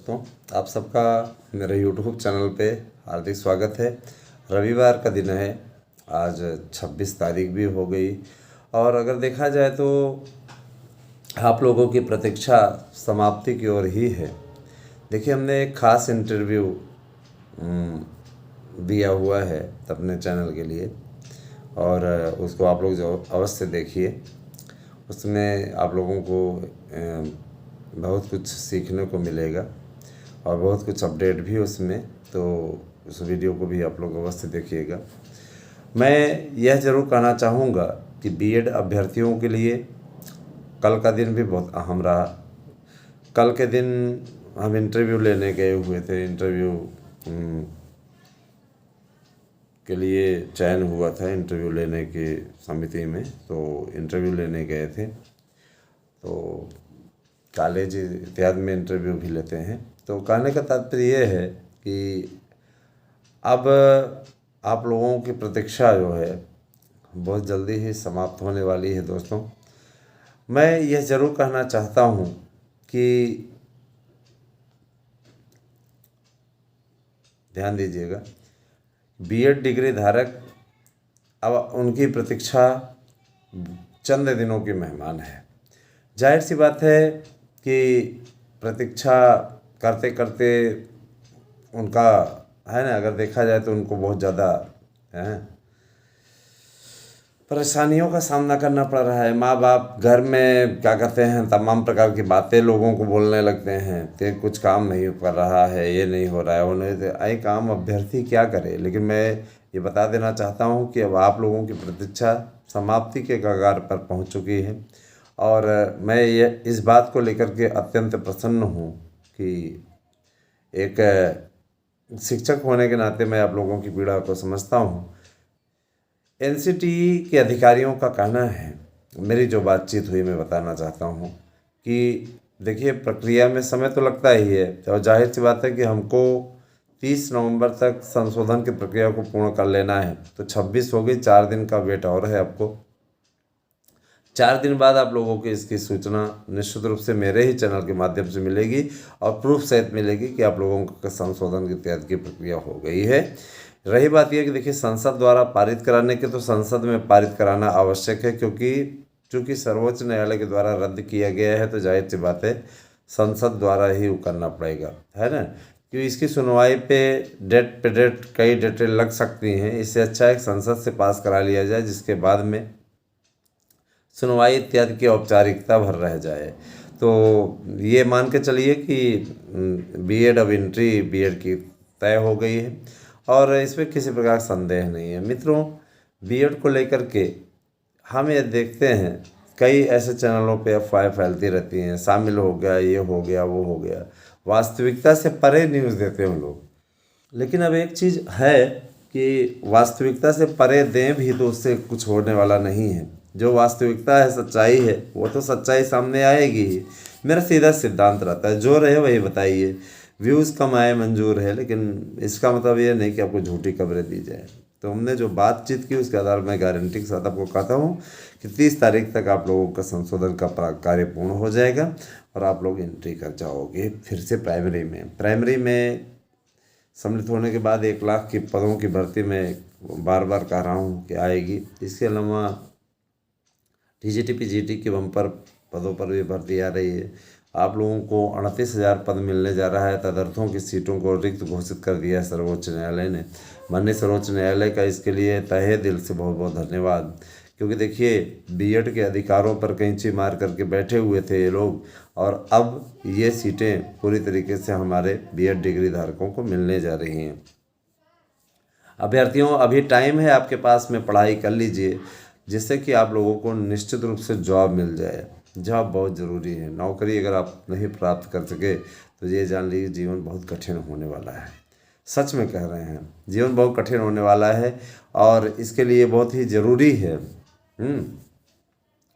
दोस्तों, आप सबका मेरे YouTube चैनल पे हार्दिक स्वागत है। रविवार का दिन है, आज 26 तारीख भी हो गई और अगर देखा जाए तो आप लोगों की प्रतीक्षा समाप्ति की ओर ही है। देखिए, हमने एक ख़ास इंटरव्यू दिया हुआ है अपने चैनल के लिए और उसको आप लोग जो अवश्य देखिए। उसमें आप लोगों को बहुत कुछ सीखने को मिलेगा और बहुत कुछ अपडेट भी उसमें, तो उस वीडियो को भी आप लोग अवश्य देखिएगा। मैं यह ज़रूर कहना चाहूँगा कि बीएड अभ्यर्थियों के लिए कल का दिन भी बहुत अहम रहा। कल के दिन हम इंटरव्यू लेने गए हुए थे, इंटरव्यू के लिए चयन हुआ था इंटरव्यू लेने की समिति में, तो इंटरव्यू लेने गए थे। तो कॉलेज इत्यादि में इंटरव्यू भी लेते हैं। तो कहने का तात्पर्य ये है कि अब आप लोगों की प्रतीक्षा जो है बहुत जल्दी ही समाप्त होने वाली है। दोस्तों, मैं यह ज़रूर कहना चाहता हूँ कि ध्यान दीजिएगा, बीएड डिग्री धारक अब उनकी प्रतीक्षा चंद दिनों की मेहमान है। जाहिर सी बात है कि प्रतीक्षा करते करते उनका है ना, अगर देखा जाए तो उनको बहुत ज़्यादा परेशानियों का सामना करना पड़ रहा है। माँ बाप घर में क्या कहते हैं, तमाम प्रकार की बातें लोगों को बोलने लगते हैं कि कुछ काम नहीं कर रहा है, ये नहीं हो रहा है, वो नहीं, आई काम अभ्यर्थी क्या करे। लेकिन मैं ये बता देना चाहता हूँ कि अब आप लोगों की प्रतीक्षा समाप्ति के कगार पर पहुँच चुकी है और मैं ये इस बात को लेकर के अत्यंत प्रसन्न हूँ कि एक शिक्षक होने के नाते मैं आप लोगों की पीड़ा को समझता हूँ। एनसीटी के अधिकारियों का कहना है, मेरी जो बातचीत हुई मैं बताना चाहता हूँ कि देखिए, प्रक्रिया में समय तो लगता ही है और जाहिर सी बात है कि हमको 30 नवंबर तक संशोधन की प्रक्रिया को पूर्ण कर लेना है। तो 26 हो गई, 4 दिन का वेट और है आपको। 4 दिन बाद आप लोगों को इसकी सूचना निश्चित रूप से मेरे ही चैनल के माध्यम से मिलेगी और प्रूफ सहित मिलेगी कि आप लोगों का संशोधन इत्यादि की प्रक्रिया हो गई है। रही बात यह कि देखिए, संसद द्वारा पारित कराने के तो संसद में पारित कराना आवश्यक है, क्योंकि चूँकि सर्वोच्च न्यायालय के द्वारा रद्द किया गया है, तो जाहिर सी बात है संसद द्वारा ही वो करना पड़ेगा, है ना। क्योंकि इसकी सुनवाई पे डेट कई डेटें लग सकती हैं। इससे अच्छा एक संसद से पास करा लिया जाए, जिसके बाद में सुनवाई इत्यादि की औपचारिकता भर रह जाए। तो ये मान के चलिए कि बीएड अब एंट्री बीएड की तय हो गई है और इसमें किसी प्रकार संदेह नहीं है। मित्रों, बीएड को लेकर के हम ये देखते हैं कई ऐसे चैनलों पे अफवाहें फैलती रहती हैं, शामिल हो गया, ये हो गया, वो हो गया। वास्तविकता से परे न्यूज़ देते हैं लोग। लेकिन अब एक चीज़ है कि वास्तविकता से परे दें भी तो उससे कुछ होने वाला नहीं है। जो वास्तविकता है, सच्चाई है, वो तो सच्चाई सामने आएगी ही। मेरा सीधा सिद्धांत रहता है, जो रहे वही बताइए। व्यूज़ कम आए मंजूर है, लेकिन इसका मतलब ये नहीं कि आपको झूठी खबरें दी जाए। तो हमने जो बातचीत की उसके आधार में गारंटी के साथ आपको कहता हूँ कि 30 तारीख तक आप लोगों का संशोधन का कार्य पूर्ण हो जाएगा और आप लोग एंट्री कर जाओगे फिर से प्राइमरी में सम्मिलित होने के बाद 1 लाख की पदों की भर्ती में बार बार कह रहा हूँ कि आएगी। इसके अलावा टीजीटी पीजीटी के बम्पर पदों पर भी भर्ती आ रही है। आप लोगों को 38,000 पद मिलने जा रहा है। तदर्थों की सीटों को रिक्त घोषित कर दिया है सर्वोच्च न्यायालय ने। माननीय सर्वोच्च न्यायालय का इसके लिए तहे दिल से बहुत बहुत धन्यवाद। क्योंकि देखिए, बीएड के अधिकारों पर कैंची मार करके बैठे हुए थे ये लोग और अब ये सीटें पूरी तरीके से हमारे बीएड डिग्री धारकों को मिलने जा रही हैं। अभ्यर्थियों, अभी टाइम है आपके पास में, पढ़ाई कर लीजिए जिससे कि आप लोगों को निश्चित रूप से जॉब मिल जाए। जॉब बहुत ज़रूरी है। नौकरी अगर आप नहीं प्राप्त कर सके तो ये जान लीजिए जीवन बहुत कठिन होने वाला है। सच में कह रहे हैं, जीवन बहुत कठिन होने वाला है और इसके लिए बहुत ही ज़रूरी है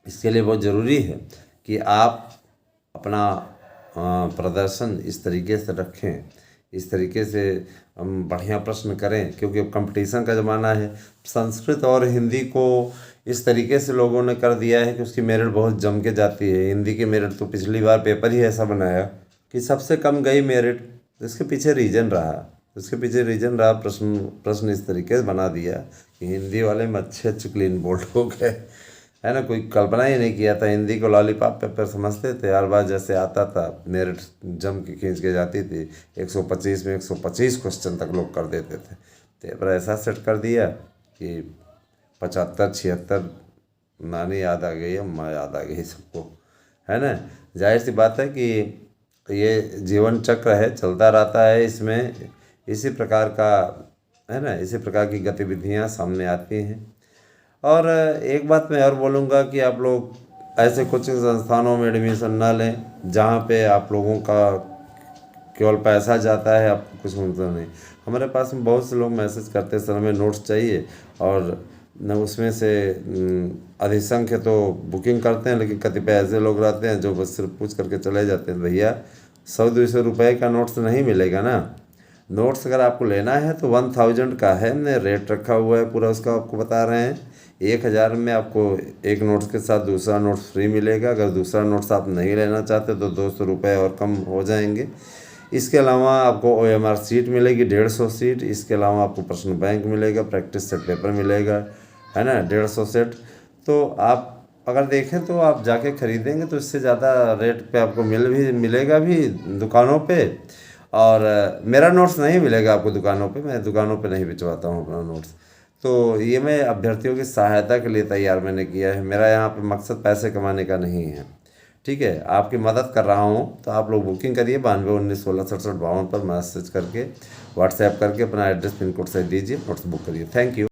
इसके लिए बहुत ज़रूरी है कि आप अपना प्रदर्शन इस तरीके से रखें, इस तरीके से हम बढ़िया प्रश्न करें, क्योंकि अब कंपटीशन का ज़माना है। संस्कृत और हिंदी को इस तरीके से लोगों ने कर दिया है कि उसकी मेरिट बहुत जम के जाती है। हिंदी की मेरिट तो पिछली बार पेपर ही ऐसा बनाया कि सबसे कम गई मेरिट। इसके पीछे रीज़न रहा प्रश्न इस तरीके से बना दिया कि हिंदी वाले में अच्छे क्लीन बोल्ड हो गए, है ना। कोई कल्पना ही नहीं किया था, हिंदी को लॉलीपॉप पेपर समझते थे। हर बार जैसे आता था मेरिट जम के खींच के जाती थी, 125 में 125 क्वेश्चन तक लोग कर देते थे। पेपर ऐसा सेट कर दिया कि 75 76 नानी याद आ गई, अम्मा याद आ गई सबको, है ना। जाहिर सी बात है कि ये जीवन चक्र है, चलता रहता है। इसमें इसी प्रकार का, है ना, इसी प्रकार की गतिविधियाँ सामने आती हैं। और एक बात मैं और बोलूँगा कि आप लोग ऐसे कोचिंग संस्थानों में एडमिशन ना लें जहाँ पे आप लोगों का केवल पैसा जाता है, आपको कुछ मिलता नहीं। हमारे पास में बहुत से लोग मैसेज करते हैं, सर हमें नोट्स चाहिए, और न उसमें से अधिसंख्य तो बुकिंग करते हैं, लेकिन कतिपय ऐसे लोग रहते हैं जो बस सिर्फ पूछ करके चले जाते हैं। भैया 100-200 रुपये का नोट्स नहीं मिलेगा ना। नोट्स अगर आपको लेना है तो 1000 का है, हमने रेट रखा हुआ है पूरा, उसका आपको बता रहे हैं। 1000 में आपको एक नोट्स के साथ दूसरा नोट्स फ्री मिलेगा। अगर दूसरा नोट्स आप नहीं लेना चाहते तो 200 रुपये और कम हो जाएंगे। इसके अलावा आपको OMR सीट मिलेगी 150 सीट। इसके अलावा आपको प्रश्न बैंक मिलेगा, प्रैक्टिस सेट पेपर मिलेगा, है ना, 150 सेट। तो आप अगर देखें तो आप जाके ख़रीदेंगे तो इससे ज़्यादा रेट पे आपको मिलेगा भी दुकानों पे। और मेरा नोट्स नहीं मिलेगा आपको दुकानों पे, मैं दुकानों पे नहीं भिजवाता हूँ अपना नोट्स। तो ये मैं अभ्यर्थियों की सहायता के लिए तैयार मैंने किया है। मेरा यहाँ पे मकसद पैसे कमाने का नहीं है, ठीक है। आपकी मदद कर रहा हूँ, तो आप लोग बुकिंग करिए 9219166752 पर मैसेज करके, व्हाट्सएप करके अपना एड्रेस पिन कोड सही दीजिए, नोट्स बुक करिए। Thank you.